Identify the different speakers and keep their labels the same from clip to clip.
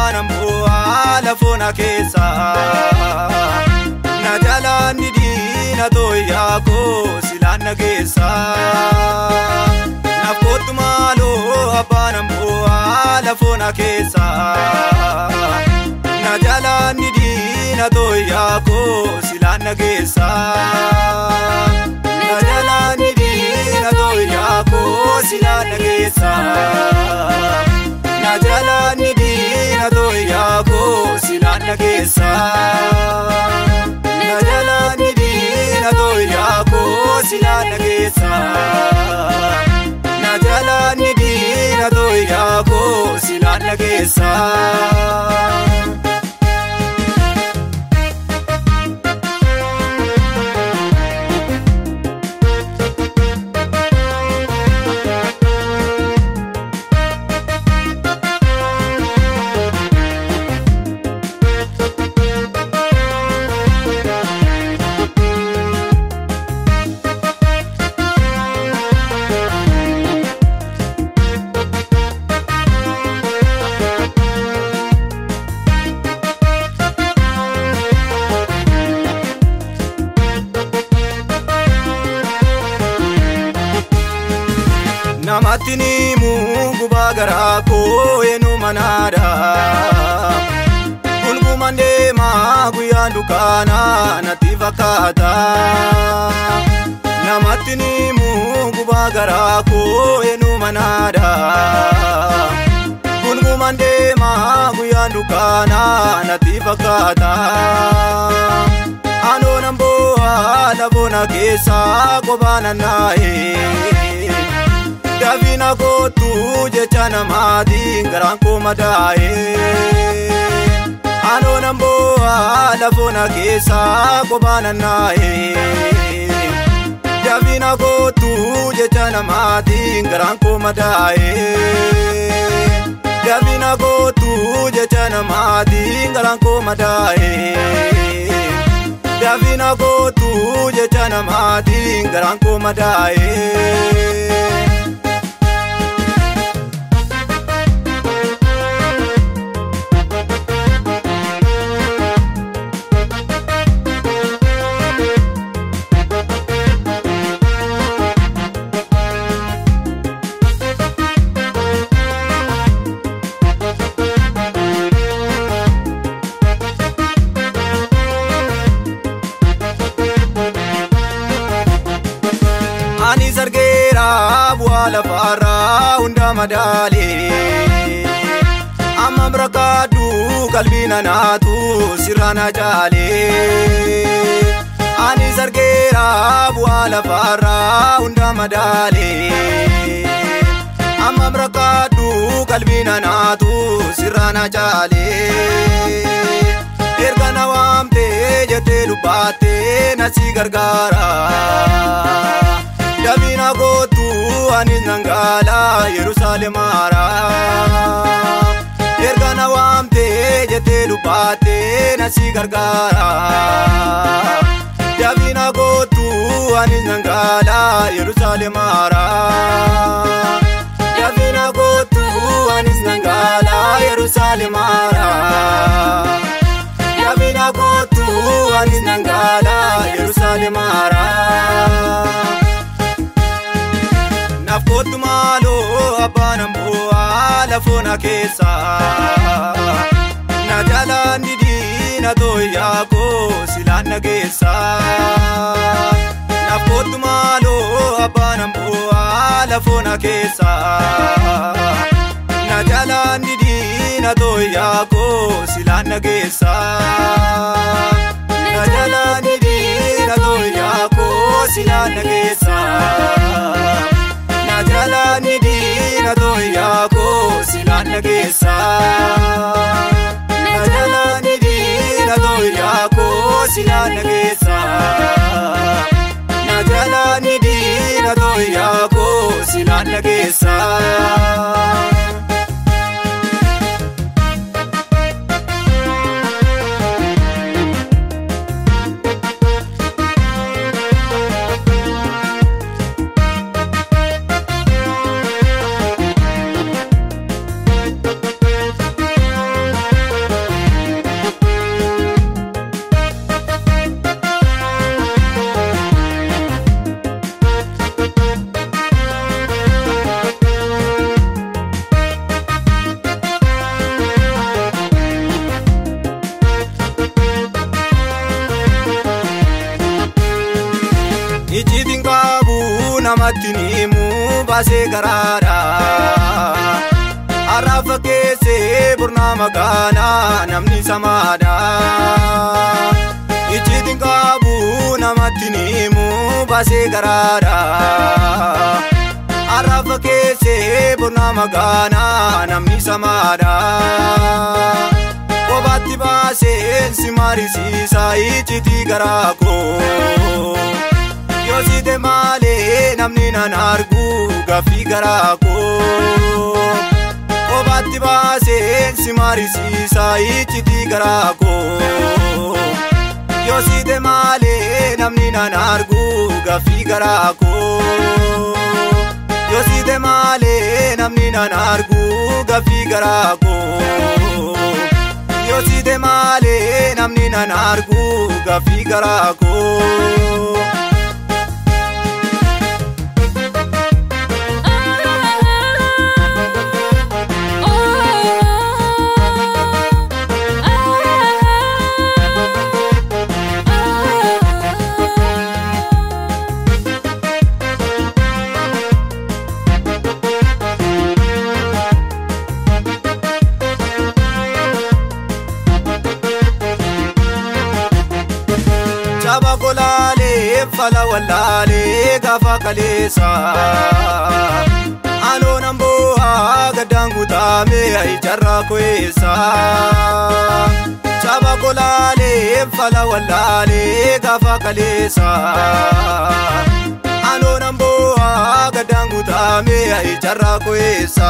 Speaker 1: abbaan bu'aa lafona keessa na jalani diina toya ko silaan nageessa na kootu maaloo abbaan bu'aa lafona keessa na jalani diina toya ko silaan nageessa na jalani diina toya ko silaan nageessa na jalani diina toya ko silaan nageessa na jalani diina toya ko silaan nageessa na jalani diina toya ko silaan nageessa namatini Mungu bagara ko enu manada kulgumande maguyandukana nativakata namatini Mungu bagara ko enu manada kulgumande maguyandukana nativakata anonambo alabona kesa kobana nae Davina ko tuje chana madi ngaranko madae ano nambo alafona kesa ko bananae Davina ko tuje chana madi ngaranko madae Davina ko tuje chana madi ngaranko madae Davina ko tuje chana madi ngaranko madae Ani sargera buala farra unda madale amma brakadu kalbina natu sirana jale Ani sargera buala farra unda madale amma brakadu kalbina natu sirana jale ergana wamte jete lubate nasi gargara Davina gotu anis nangala Yerusalem ara ergana wamte jete lubate nasi gargara Davina gotu anis nangala Yerusalem ara Davina gotu anis nangala Yerusalem ara Davina gotu anis nangala Yerusalem ara Nafkotu malo abbaan bu'aa lafona keessa na jalani diina toya ko silaan nageessa Nafkotu malo abbaan bu'aa lafona keessa na jalani diina toya ko silaan nageessa na jalani diina toya ko silaan nageessa Jalani diina toya ko silaan nageessa na jalani diina toya ko silaan nageessa na jalani diina toya ko silaan nageessa namatti himu baasee garaadha. Arraafa keessee burnaa makaanaa namni samaadha. Icciitiin qabu namatti himu baasee garaadha. Arraafa keessee burnaa makaanaa namni samaadha. Kophaatti baaseen si maarisiisa icciitii garaa koo. Yoo siite malee namni nan argu gaaffii garaa koo. Kophaatti baaseen si maarisiisa icciitii garaa koo. Yoo siite malee namni nan argu gaaffii garaa koo. Yoo siite malee namni nan argu gaaffii garaa koo. Yoo siite malee namni nan argu gaaffii garaa koo. Chaba kolaalee fala wallaalee gaafa kaleessa. Anoo nan boo'aa gaddaan guutamee ayijarraa ko'eessa. Chaba kolaalee fala wallaalee gaafa kaleessa. Anoo nan boo'aa gaddaan guutamee ayijarraa ko'eessa.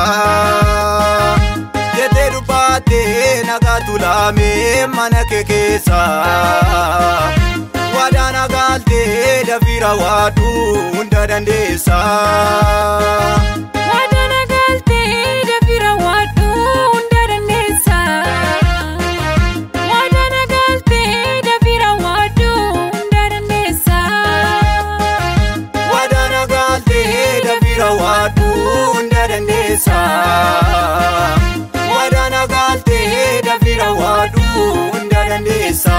Speaker 1: Jettee dubbaattee nagaa tulamee mana kee keessa. Waadana galtee dafira waadu hunda dandeessa.
Speaker 2: Waadana galtee dafira waadu hunda dandeessa. Waadana galtee dafira waadu hunda dandeessa.
Speaker 1: Waadana galtee dafira waadu hunda dandeessa. Waadana galtee dafira waadu hunda dandeessa.